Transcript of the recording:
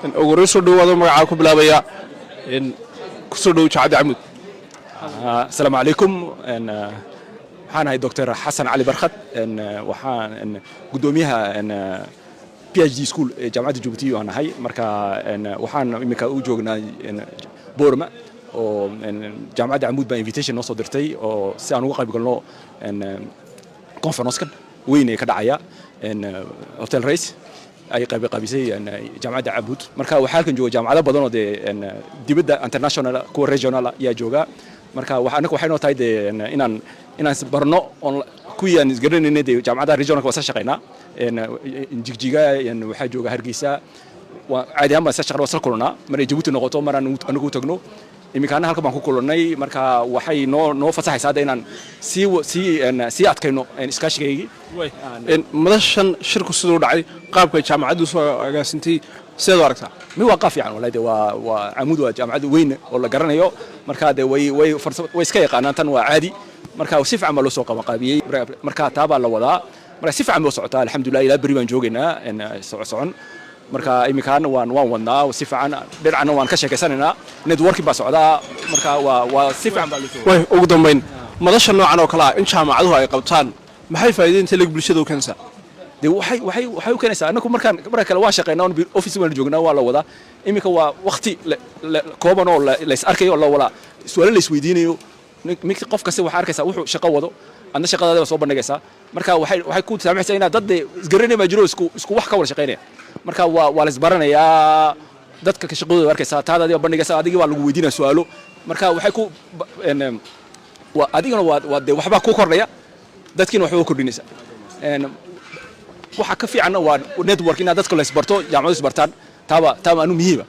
ugu horeyn soo dhawaado magacaa ku bilaabaya ku soo dhaw Jaamacadda Amuud. السلام عليكم waxaan ahay Dr. Xasan Ali Barkhat waxaan gudoomiyaha PhD school ee Jaamacadda Djibouti aan ahay marka waxaan imika u joognaa Boorma oo Jaamacadda Amuud baa invitation noo soo dirtay oo si aan uga qayb galno conference-kan weyn ee ka dhacaya Hotel Race ay qaybisay Jaamacadda Amuud marka waxa halkan jooga jaamacado badan oo dibadda international kuwa regional ayaa jooga marka waxaynu tahay inaan barno kuwii aan isgaranayna jaamacadaha regionalka waa shaqeynaa jigjiga waxaa jooga Hargeysa caadi ahaan baan shaqeynaa wasal kulana maray Djibouti noqoto maraan anigu tagno imikaana halka baan ku kulannay marka waxay noo fasaxaysaa inaan si adkayno iskaashigeeygi madashan shirku sidoo dhacay qaabka jaamacaddu soo agaasintay sidoo aragtaa mi waa qaaf fiican walaal waa Amuud waa jaamacad weyn oo la garanayo marka way iska yaqaanaan tan waa caadi marka si fiican baa loo soo qabanqaabiyay marka taaba la wadaa marka si fiican baa socotaa alxamdulillah ilaa bari baan joogaynaa socon marka imikaana waan wadnaa si fiican dhinacna waan ka sheekaysanaynaa networking baa socdaa marka waa si fiican baa loo soo way ugu dambeyn madasha noocan oo kala in jaamacaduhu ay qabtaan maxay faa'iideynta leeg bulshada u keenaysaa waxay u keenaysaa anagu marka kale waa shaqeynaa office waan joognaa waa la wadaa imika waa waqti kooban oo la is arkayo la wala su'aalo la is weydiinayo mid qof kasta waxa arkaysaa wuxuu shaqo wado adna shaqadaada soo bandhigaysaa marka waxay ku saamaxaysaa inaad dad isgaranay ma jiro isku wax ka wada shaqeynaya marka waa la isbaranayaa dadka ka shaqadooda arkaysaa taadaadi bandhigaysaa adigii waa lagu weydiinaa su'aalo marka waxay ku adigana waa waxba ku kordhaya dadkiina waxba kordhinaysa waxa ka fiican waa network inaad dadka la isbarto jaamacado isbartaan taaba anu muhiima